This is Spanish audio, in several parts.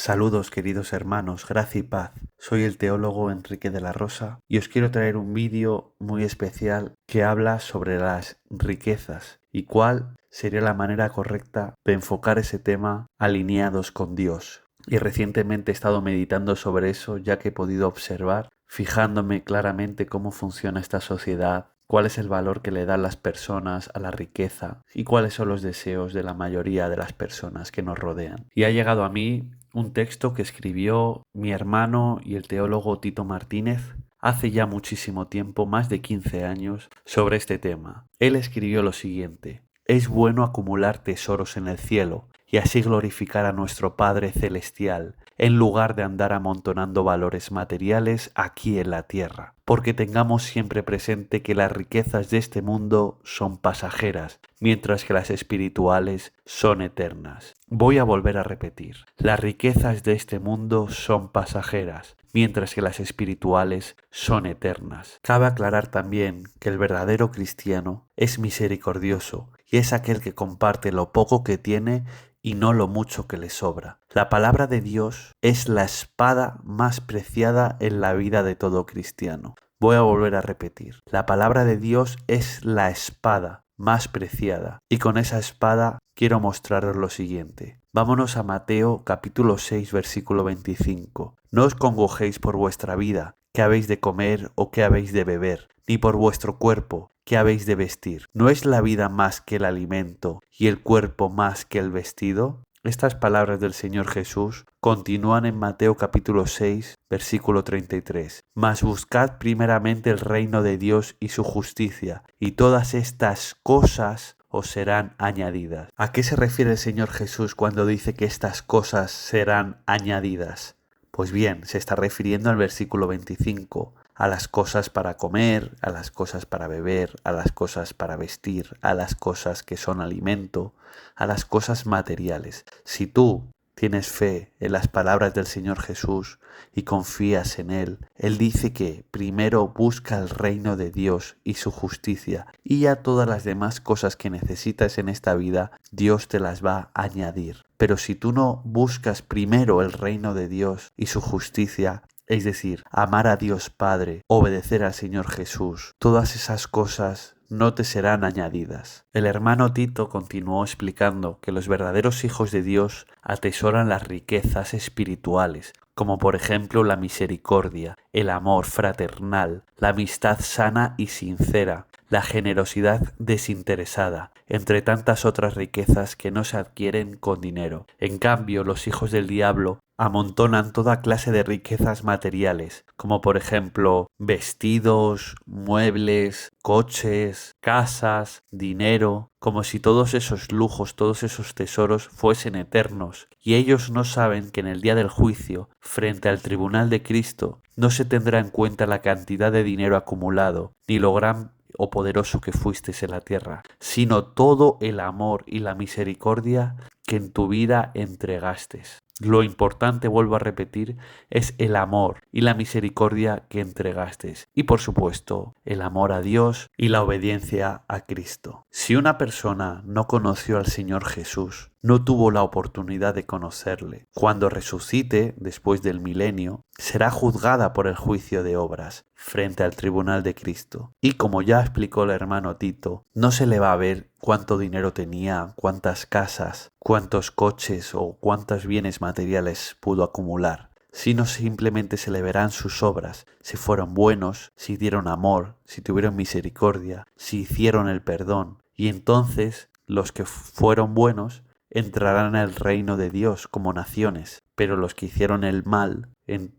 Saludos queridos hermanos, gracia y paz. Soy el teólogo Enrique de la Rosa y os quiero traer un vídeo muy especial que habla sobre las riquezas y cuál sería la manera correcta de enfocar ese tema alineados con Dios. Y recientemente he estado meditando sobre eso ya que he podido observar, fijándome claramente cómo funciona esta sociedad, cuál es el valor que le dan las personas a la riqueza y cuáles son los deseos de la mayoría de las personas que nos rodean. Y ha llegado a mí un texto que escribió mi hermano y el teólogo Tito Martínez hace ya muchísimo tiempo, más de 15 años, sobre este tema. Él escribió lo siguiente: es bueno acumular tesoros en el cielo y así glorificar a nuestro Padre Celestial, en lugar de andar amontonando valores materiales aquí en la tierra, porque tengamos siempre presente que las riquezas de este mundo son pasajeras, mientras que las espirituales son eternas. Voy a volver a repetir: las riquezas de este mundo son pasajeras, mientras que las espirituales son eternas. Cabe aclarar también que el verdadero cristiano es misericordioso y es aquel que comparte lo poco que tiene y no lo mucho que le sobra. La palabra de Dios es la espada más preciada en la vida de todo cristiano. Voy a volver a repetir: la palabra de Dios es la espada más preciada. Y con esa espada quiero mostraros lo siguiente. Vámonos a Mateo capítulo 6 versículo 25. No os congojéis por vuestra vida, qué habéis de comer o qué habéis de beber, ni por vuestro cuerpo, qué habéis de vestir. ¿No es la vida más que el alimento y el cuerpo más que el vestido? Estas palabras del Señor Jesús continúan en Mateo capítulo 6, versículo 33. Mas buscad primeramente el reino de Dios y su justicia, y todas estas cosas os serán añadidas. ¿A qué se refiere el Señor Jesús cuando dice que estas cosas serán añadidas? Pues bien, se está refiriendo al versículo 25, a las cosas para comer, a las cosas para beber, a las cosas para vestir, a las cosas que son alimento, a las cosas materiales. Si tú tienes fe en las palabras del Señor Jesús y confías en Él, Él dice que primero busca el reino de Dios y su justicia, y ya todas las demás cosas que necesitas en esta vida, Dios te las va a añadir. Pero si tú no buscas primero el reino de Dios y su justicia, es decir, amar a Dios Padre, obedecer al Señor Jesús, todas esas cosas no te serán añadidas. El hermano Tito continuó explicando que los verdaderos hijos de Dios atesoran las riquezas espirituales, como por ejemplo la misericordia, el amor fraternal, la amistad sana y sincera, la generosidad desinteresada, entre tantas otras riquezas que no se adquieren con dinero. En cambio, los hijos del diablo amontonan toda clase de riquezas materiales, como por ejemplo vestidos, muebles, coches, casas, dinero, como si todos esos lujos, todos esos tesoros fuesen eternos. Y ellos no saben que en el día del juicio, frente al tribunal de Cristo, no se tendrá en cuenta la cantidad de dinero acumulado, ni lo gran o poderoso que fuisteis en la tierra, sino todo el amor y la misericordia que en tu vida entregastes. Lo importante, vuelvo a repetir, es el amor y la misericordia que entregastes. Y por supuesto, el amor a Dios y la obediencia a Cristo. Si una persona no conoció al Señor Jesús, no tuvo la oportunidad de conocerle, cuando resucite después del milenio, será juzgada por el juicio de obras frente al tribunal de Cristo. Y como ya explicó el hermano Tito, no se le va a ver cuánto dinero tenía, cuántas casas, cuántos coches o cuántos bienes materiales pudo acumular, sino simplemente se le verán sus obras, si fueron buenos, si dieron amor, si tuvieron misericordia, si hicieron el perdón. Y entonces los que fueron buenos entrarán al reino de Dios como naciones, pero los que hicieron el mal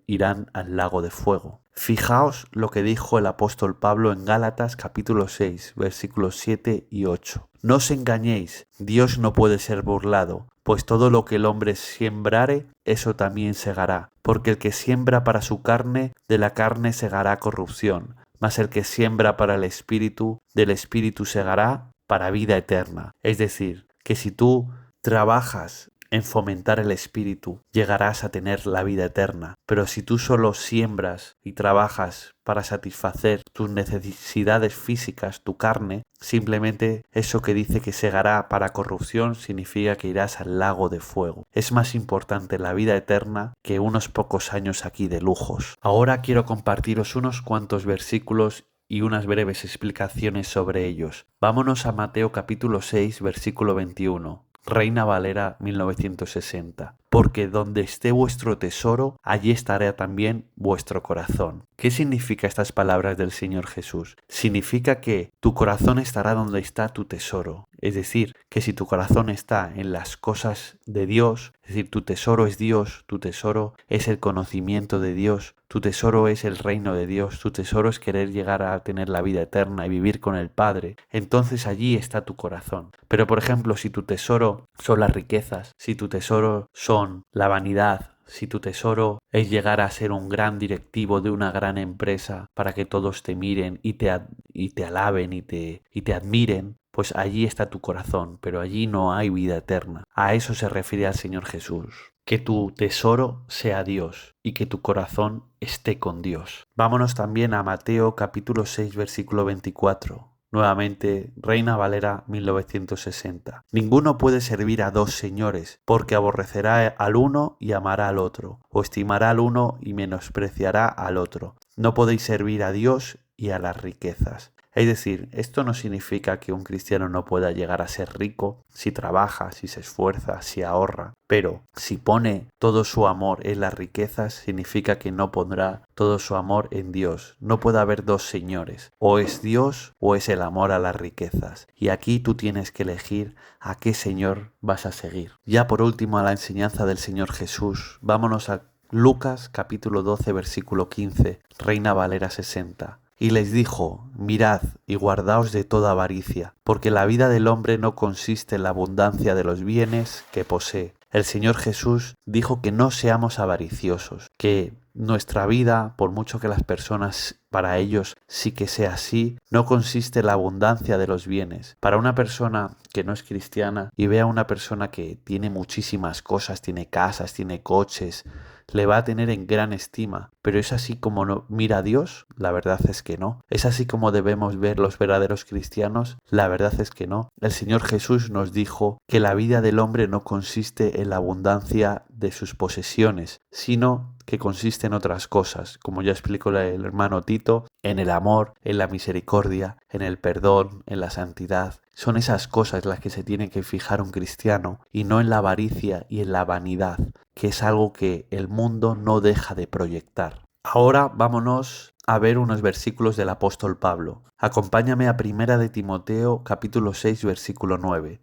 irán al lago de fuego. Fijaos lo que dijo el apóstol Pablo en Gálatas capítulo 6, versículos 7 y 8. No os engañéis, Dios no puede ser burlado, pues todo lo que el hombre siembrare, eso también segará. Porque el que siembra para su carne, de la carne segará corrupción, mas el que siembra para el Espíritu, del Espíritu segará para vida eterna. Es decir, que si tú trabajas en fomentar el espíritu, llegarás a tener la vida eterna. Pero si tú solo siembras y trabajas para satisfacer tus necesidades físicas, tu carne, simplemente eso que dice que segará para corrupción significa que irás al lago de fuego. Es más importante la vida eterna que unos pocos años aquí de lujos. Ahora quiero compartiros unos cuantos versículos y unas breves explicaciones sobre ellos. Vámonos a Mateo capítulo 6, versículo 21. Reina Valera 1960. Porque donde esté vuestro tesoro, allí estará también vuestro corazón. ¿Qué significa estas palabras del Señor Jesús? Significa que tu corazón estará donde está tu tesoro. Es decir, que si tu corazón está en las cosas de Dios, es decir, tu tesoro es Dios, tu tesoro es el conocimiento de Dios, tu tesoro es el reino de Dios, tu tesoro es querer llegar a tener la vida eterna y vivir con el Padre, entonces allí está tu corazón. Pero por ejemplo, si tu tesoro son las riquezas, si tu tesoro son la vanidad, si tu tesoro es llegar a ser un gran directivo de una gran empresa para que todos te miren y te alaben y te admiren, pues allí está tu corazón, pero allí no hay vida eterna. A eso se refiere al Señor Jesús. Que tu tesoro sea Dios y que tu corazón esté con Dios. Vámonos también a Mateo capítulo 6, versículo 24. Nuevamente, Reina Valera 1960. Ninguno puede servir a dos señores, porque aborrecerá al uno y amará al otro, o estimará al uno y menospreciará al otro. No podéis servir a Dios y a las riquezas. Es decir, esto no significa que un cristiano no pueda llegar a ser rico si trabaja, si se esfuerza, si ahorra, pero si pone todo su amor en las riquezas, significa que no pondrá todo su amor en Dios. No puede haber dos señores, o es Dios o es el amor a las riquezas. Y aquí tú tienes que elegir a qué Señor vas a seguir. Ya por último, a la enseñanza del Señor Jesús, vámonos a Lucas capítulo 12, versículo 15, Reina Valera 60. Y les dijo, mirad y guardaos de toda avaricia, porque la vida del hombre no consiste en la abundancia de los bienes que posee. El Señor Jesús dijo que no seamos avariciosos, que nuestra vida, por mucho que las personas, para ellos sí que sea así, no consiste en la abundancia de los bienes. Para una persona que no es cristiana y ve a una persona que tiene muchísimas cosas, tiene casas, tiene coches, le va a tener en gran estima, pero es así como no mira a Dios. La verdad es que no. Es así como debemos ver los verdaderos cristianos. La verdad es que no. El Señor Jesús nos dijo que la vida del hombre no consiste en la abundancia de sus posesiones, sino que consiste en otras cosas, como ya explicó el hermano Tito, en el amor, en la misericordia, en el perdón, en la santidad. Son esas cosas las que se tiene que fijar un cristiano y no en la avaricia y en la vanidad, que es algo que el mundo no deja de proyectar. Ahora vámonos a ver unos versículos del apóstol Pablo. Acompáñame a 1 de Timoteo capítulo 6 versículo 9,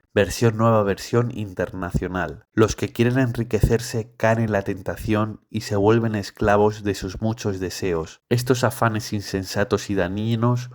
nueva versión internacional. Los que quieren enriquecerse caen en la tentación y se vuelven esclavos de sus muchos deseos. Estos afanes insensatos y dañinos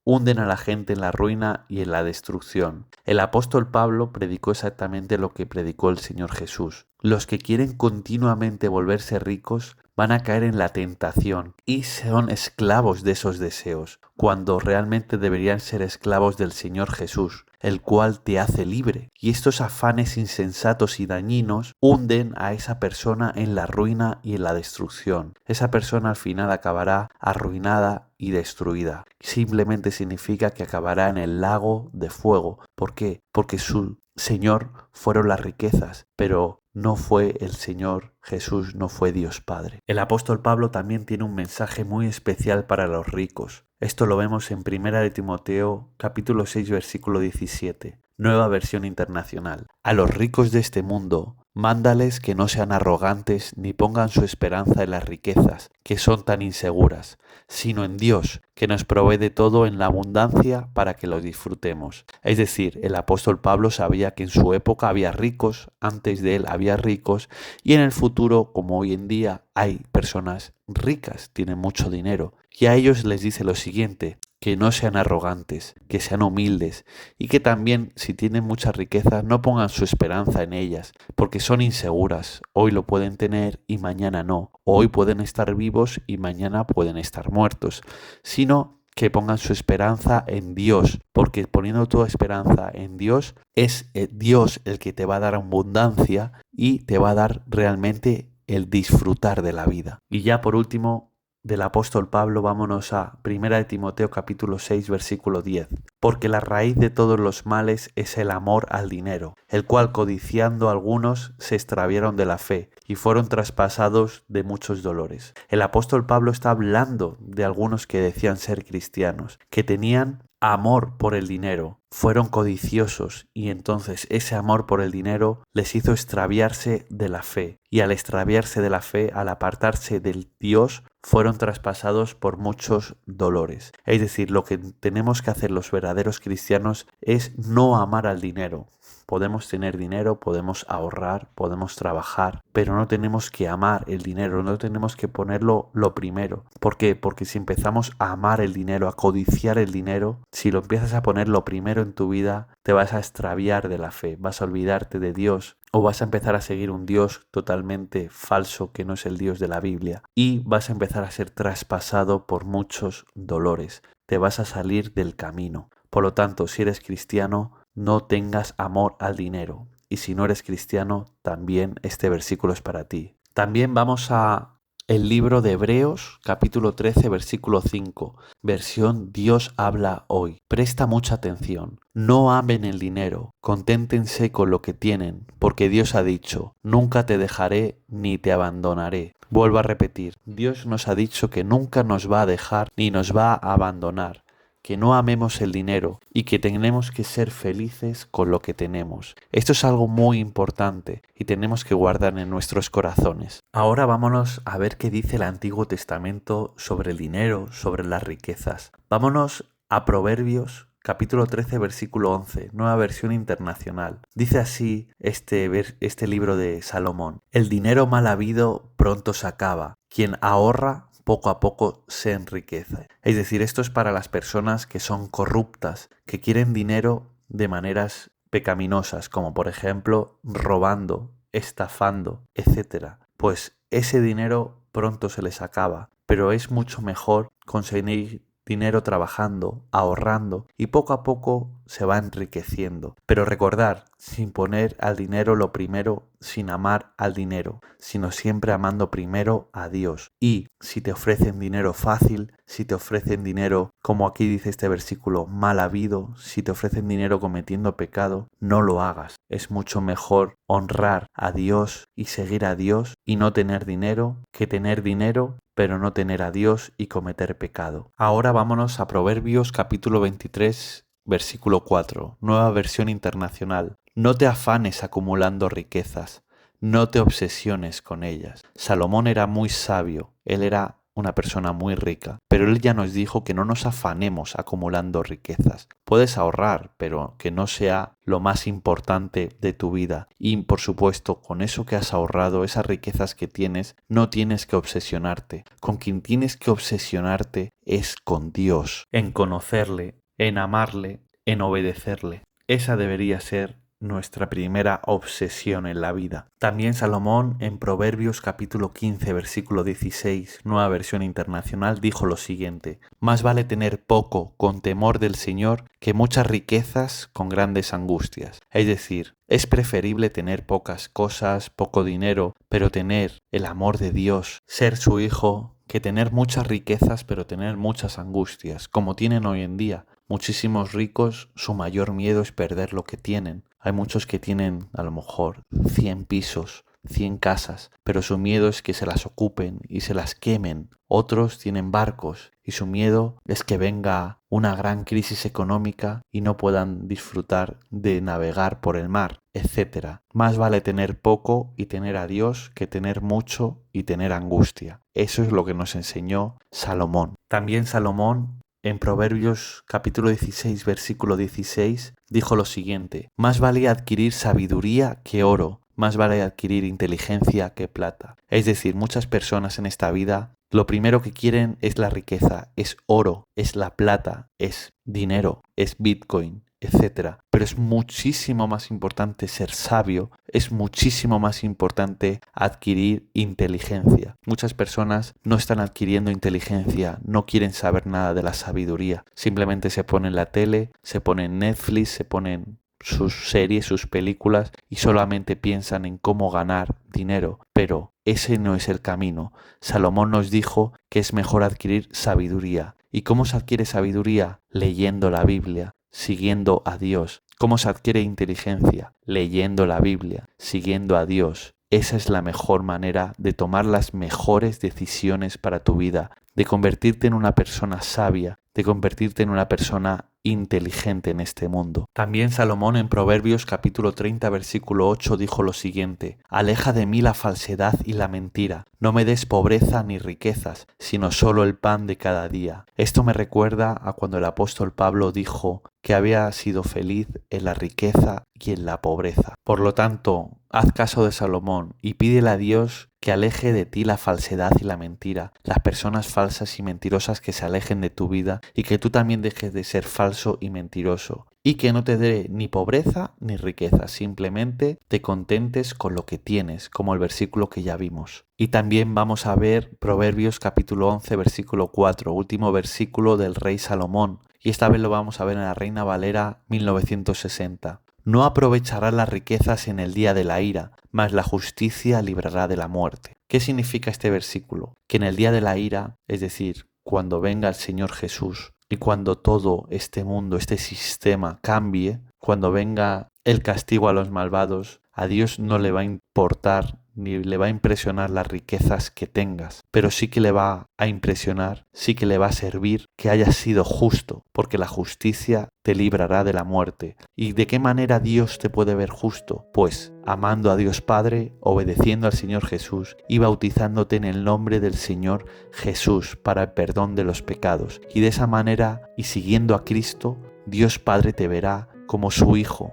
hunden a la gente en la ruina y en la destrucción. El apóstol Pablo predicó exactamente lo que predicó el Señor Jesús. Los que quieren continuamente volverse ricos van a caer en la tentación y son esclavos de esos deseos, cuando realmente deberían ser esclavos del Señor Jesús, el cual te hace libre. Y estos afanes insensatos y dañinos hunden a esa persona en la ruina y en la destrucción. Esa persona al final acabará arruinada y destruida. Simplemente significa que acabará en el lago de fuego. ¿Por qué? Porque su Señor fueron las riquezas, pero no fue el Señor Jesús, no fue Dios Padre. El apóstol Pablo también tiene un mensaje muy especial para los ricos. Esto lo vemos en 1 de Timoteo capítulo 6 versículo 17, nueva versión internacional. A los ricos de este mundo, mándales que no sean arrogantes ni pongan su esperanza en las riquezas, que son tan inseguras, sino en Dios, que nos provee de todo en la abundancia para que lo disfrutemos. Es decir, el apóstol Pablo sabía que en su época había ricos, antes de él había ricos, y en el futuro, como hoy en día, hay personas ricas, tienen mucho dinero. Y a ellos les dice lo siguiente, que no sean arrogantes, que sean humildes y que también, si tienen mucha riqueza, no pongan su esperanza en ellas, porque son inseguras. Hoy lo pueden tener y mañana no. Hoy pueden estar vivos y mañana pueden estar muertos. Sino que pongan su esperanza en Dios, porque poniendo tu esperanza en Dios es Dios el que te va a dar abundancia y te va a dar realmente el disfrutar de la vida. Y ya por último, del apóstol Pablo, vámonos a 1 de Timoteo capítulo 6 versículo 10. Porque la raíz de todos los males es el amor al dinero, el cual codiciando algunos se extraviaron de la fe y fueron traspasados de muchos dolores. El apóstol Pablo está hablando de algunos que decían ser cristianos, que tenían amor por el dinero, fueron codiciosos y entonces ese amor por el dinero les hizo extraviarse de la fe, y al extraviarse de la fe, al apartarse del Dios, fueron traspasados por muchos dolores. Es decir, lo que tenemos que hacer los verdaderos cristianos es no amar al dinero. Podemos tener dinero, podemos ahorrar, podemos trabajar, pero no tenemos que amar el dinero, no tenemos que ponerlo lo primero. ¿Por qué? Porque si empezamos a amar el dinero, a codiciar el dinero, si lo empiezas a poner lo primero en tu vida, te vas a extraviar de la fe, vas a olvidarte de Dios o vas a empezar a seguir un Dios totalmente falso que no es el Dios de la Biblia y vas a empezar a ser traspasado por muchos dolores. Te vas a salir del camino. Por lo tanto, si eres cristiano, no tengas amor al dinero. Y si no eres cristiano, también este versículo es para ti. También vamos a el libro de Hebreos, capítulo 13, versículo 5, versión Dios habla hoy. Presta mucha atención. No amen el dinero, conténtense con lo que tienen, porque Dios ha dicho, nunca te dejaré ni te abandonaré. Vuelvo a repetir, Dios nos ha dicho que nunca nos va a dejar ni nos va a abandonar, que no amemos el dinero y que tenemos que ser felices con lo que tenemos. Esto es algo muy importante y tenemos que guardar en nuestros corazones. Ahora vámonos a ver qué dice el Antiguo Testamento sobre el dinero, sobre las riquezas. Vámonos a Proverbios, capítulo 13, versículo 11, nueva versión internacional. Dice así este libro de Salomón. El dinero mal habido pronto se acaba. Quien ahorra poco a poco se enriquece. Es decir, esto es para las personas que son corruptas, que quieren dinero de maneras pecaminosas, como por ejemplo robando, estafando, etc. Pues ese dinero pronto se les acaba, pero es mucho mejor conseguir dinero trabajando, ahorrando y poco a poco se va enriqueciendo. Pero recordar, sin poner al dinero lo primero, sin amar al dinero, sino siempre amando primero a Dios. Y si te ofrecen dinero fácil, si te ofrecen dinero, como aquí dice este versículo, mal habido, si te ofrecen dinero cometiendo pecado, no lo hagas. Es mucho mejor honrar a Dios y seguir a Dios y no tener dinero que tener dinero pero no tener a Dios y cometer pecado. Ahora vámonos a Proverbios capítulo 23, versículo 4, nueva versión internacional. No te afanes acumulando riquezas, no te obsesiones con ellas. Salomón era muy sabio, él era una persona muy rica, pero él ya nos dijo que no nos afanemos acumulando riquezas. Puedes ahorrar, pero que no sea lo más importante de tu vida. Y por supuesto, con eso que has ahorrado, esas riquezas que tienes, no tienes que obsesionarte. Con quien tienes que obsesionarte es con Dios, en conocerle, en amarle, en obedecerle. Esa debería ser nuestra primera obsesión en la vida. También Salomón en Proverbios capítulo 15 versículo 16, nueva versión internacional, dijo lo siguiente: más vale tener poco con temor del Señor que muchas riquezas con grandes angustias. Es decir, es preferible tener pocas cosas, poco dinero, pero tener el amor de Dios, ser su hijo, que tener muchas riquezas pero tener muchas angustias, como tienen hoy en día. Muchísimos ricos, su mayor miedo es perder lo que tienen. Hay muchos que tienen a lo mejor 100 pisos, 100 casas, pero su miedo es que se las ocupen y se las quemen. Otros tienen barcos y su miedo es que venga una gran crisis económica y no puedan disfrutar de navegar por el mar, etc. Más vale tener poco y tener a Dios que tener mucho y tener angustia. Eso es lo que nos enseñó Salomón. También Salomón en Proverbios capítulo 16, versículo 16, dijo lo siguiente: más vale adquirir sabiduría que oro, más vale adquirir inteligencia que plata. Es decir, muchas personas en esta vida Lo primero que quieren es la riqueza, es oro, es la plata, es dinero, es Bitcoin, etc. Pero es muchísimo más importante ser sabio, es muchísimo más importante adquirir inteligencia. Muchas personas no están adquiriendo inteligencia, no quieren saber nada de la sabiduría. Simplemente se ponen la tele, se ponen Netflix, se ponen sus series, sus películas y solamente piensan en cómo ganar dinero. Pero ese no es el camino. Salomón nos dijo que es mejor adquirir sabiduría. ¿Y cómo se adquiere sabiduría? Leyendo la Biblia, siguiendo a Dios. ¿Cómo se adquiere inteligencia? Leyendo la Biblia, siguiendo a Dios. Esa es la mejor manera de tomar las mejores decisiones para tu vida, de convertirte en una persona sabia, de convertirte en una persona inteligente en este mundo. También Salomón en Proverbios capítulo 30 versículo 8 dijo lo siguiente: aleja de mí la falsedad y la mentira, no me des pobreza ni riquezas, sino solo el pan de cada día. Esto me recuerda a cuando el apóstol Pablo dijo que había sido feliz en la riqueza y en la pobreza. Por lo tanto, haz caso de Salomón y pídele a Dios que aleje de ti la falsedad y la mentira, las personas falsas y mentirosas que se alejen de tu vida y que tú también dejes de ser falso y mentiroso. Y que no te dé ni pobreza ni riqueza, simplemente te contentes con lo que tienes, como el versículo que ya vimos. Y también vamos a ver Proverbios capítulo 11 versículo 4, último versículo del rey Salomón. Y esta vez lo vamos a ver en la Reina Valera 1960. No aprovecharás las riquezas en el día de la ira, mas la justicia librará de la muerte. ¿Qué significa este versículo? Que en el día de la ira, es decir, cuando venga el Señor Jesús y cuando todo este mundo, este sistema cambie, cuando venga el castigo a los malvados, a Dios no le va a importar ni le va a impresionar las riquezas que tengas, pero sí que le va a impresionar, sí que le va a servir que hayas sido justo, porque la justicia te librará de la muerte. ¿Y de qué manera Dios te puede ver justo? Pues amando a Dios Padre, obedeciendo al Señor Jesús y bautizándote en el nombre del Señor Jesús para el perdón de los pecados. Y de esa manera, y siguiendo a Cristo, Dios Padre te verá como su hijo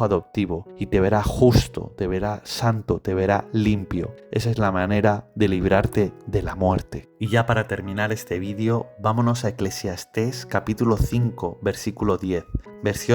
adoptivo, y te verá justo, te verá santo, te verá limpio. Esa es la manera de librarte de la muerte. Y ya para terminar este vídeo, vámonos a Eclesiastés capítulo 5, versículo 10,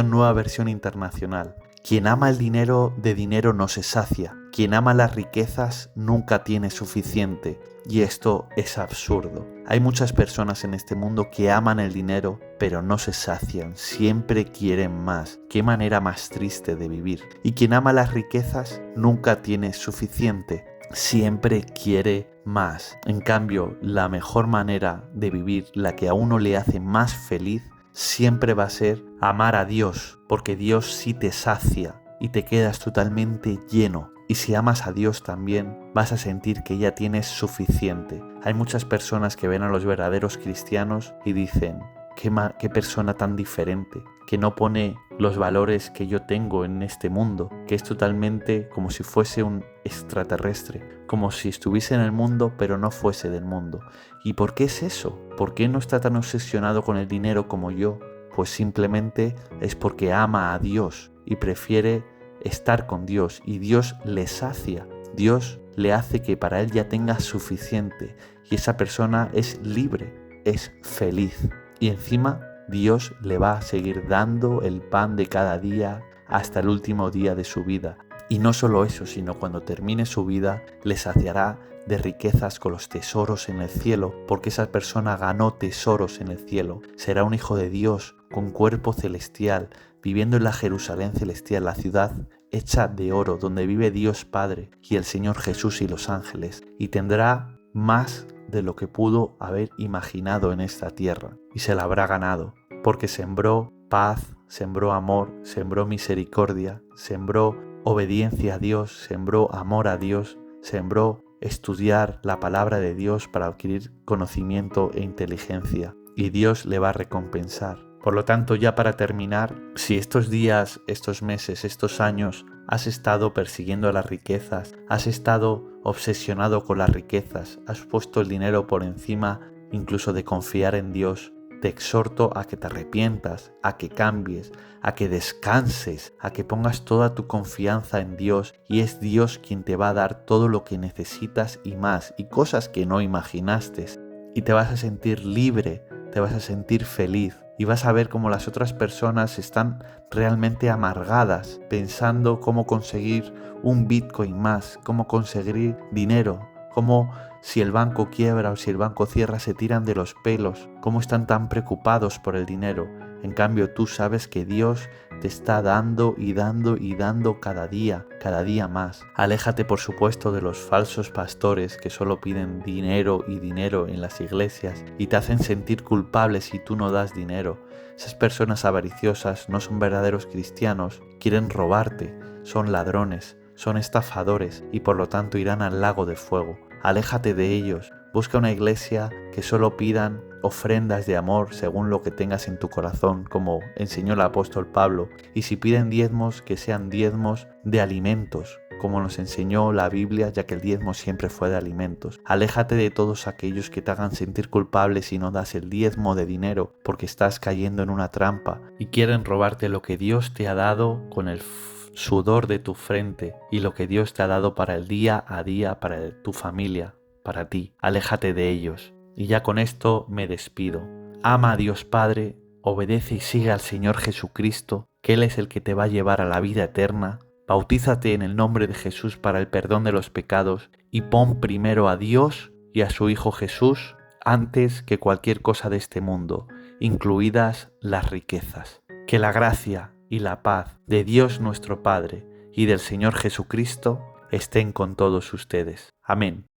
nueva versión internacional. Quien ama el dinero, de dinero no se sacia. Quien ama las riquezas nunca tiene suficiente. Y esto es absurdo. Hay muchas personas en este mundo que aman el dinero, pero no se sacian, siempre quieren más. Qué manera más triste de vivir. Y quien ama las riquezas nunca tiene suficiente, siempre quiere más. En cambio, la mejor manera de vivir, la que a uno le hace más feliz, siempre va a ser amar a Dios, porque Dios sí te sacia y te quedas totalmente lleno. Y si amas a Dios también, vas a sentir que ya tienes suficiente. Hay muchas personas que ven a los verdaderos cristianos y dicen: qué persona tan diferente, que no pone los valores que yo tengo en este mundo, que es totalmente como si fuese un extraterrestre, como si estuviese en el mundo pero no fuese del mundo. ¿Y por qué es eso? ¿Por qué no está tan obsesionado con el dinero como yo? Pues simplemente es porque ama a Dios y prefiere estar con Dios, y Dios le sacia, Dios le hace que para él ya tenga suficiente, y esa persona es libre, es feliz, y encima Dios le va a seguir dando el pan de cada día hasta el último día de su vida. Y no solo eso, sino cuando termine su vida le saciará de riquezas con los tesoros en el cielo, porque esa persona ganó tesoros en el cielo. Será un hijo de Dios con cuerpo celestial, viviendo en la Jerusalén celestial, la ciudad hecha de oro, donde vive Dios Padre y el Señor Jesús y los ángeles, y tendrá más de lo que pudo haber imaginado en esta tierra, y se la habrá ganado, porque sembró paz, sembró amor, sembró misericordia, sembró obediencia a Dios, sembró amor a Dios, sembró estudiar la palabra de Dios para adquirir conocimiento e inteligencia, y Dios le va a recompensar. Por lo tanto, ya para terminar, si estos días, estos meses, estos años has estado persiguiendo las riquezas, has estado obsesionado con las riquezas, has puesto el dinero por encima incluso de confiar en Dios, te exhorto a que te arrepientas, a que cambies, a que descanses, a que pongas toda tu confianza en Dios, y es Dios quien te va a dar todo lo que necesitas y más, y cosas que no imaginaste. Y te vas a sentir libre, te vas a sentir feliz, y vas a ver cómo las otras personas están realmente amargadas, pensando cómo conseguir un Bitcoin más, cómo conseguir dinero, cómo si el banco quiebra o si el banco cierra se tiran de los pelos, cómo están tan preocupados por el dinero. En cambio tú sabes que Dios te está dando y dando y dando cada día más. Aléjate por supuesto de los falsos pastores que solo piden dinero y dinero en las iglesias y te hacen sentir culpable si tú no das dinero. Esas personas avariciosas no son verdaderos cristianos, quieren robarte, son ladrones, son estafadores y por lo tanto irán al lago de fuego. Aléjate de ellos, busca una iglesia que solo pidan ofrendas de amor según lo que tengas en tu corazón, como enseñó el apóstol Pablo, y si piden diezmos, que sean diezmos de alimentos, como nos enseñó la Biblia, ya que el diezmo siempre fue de alimentos. Aléjate de todos aquellos que te hagan sentir culpable si no das el diezmo de dinero, porque estás cayendo en una trampa y quieren robarte lo que Dios te ha dado con el sudor de tu frente y lo que Dios te ha dado para el día a día, para tu familia, para ti. Aléjate de ellos. Y ya con esto me despido. Ama a Dios Padre, obedece y sigue al Señor Jesucristo, que Él es el que te va a llevar a la vida eterna. Bautízate en el nombre de Jesús para el perdón de los pecados y pon primero a Dios y a su Hijo Jesús antes que cualquier cosa de este mundo, incluidas las riquezas. Que la gracia y la paz de Dios nuestro Padre y del Señor Jesucristo estén con todos ustedes. Amén.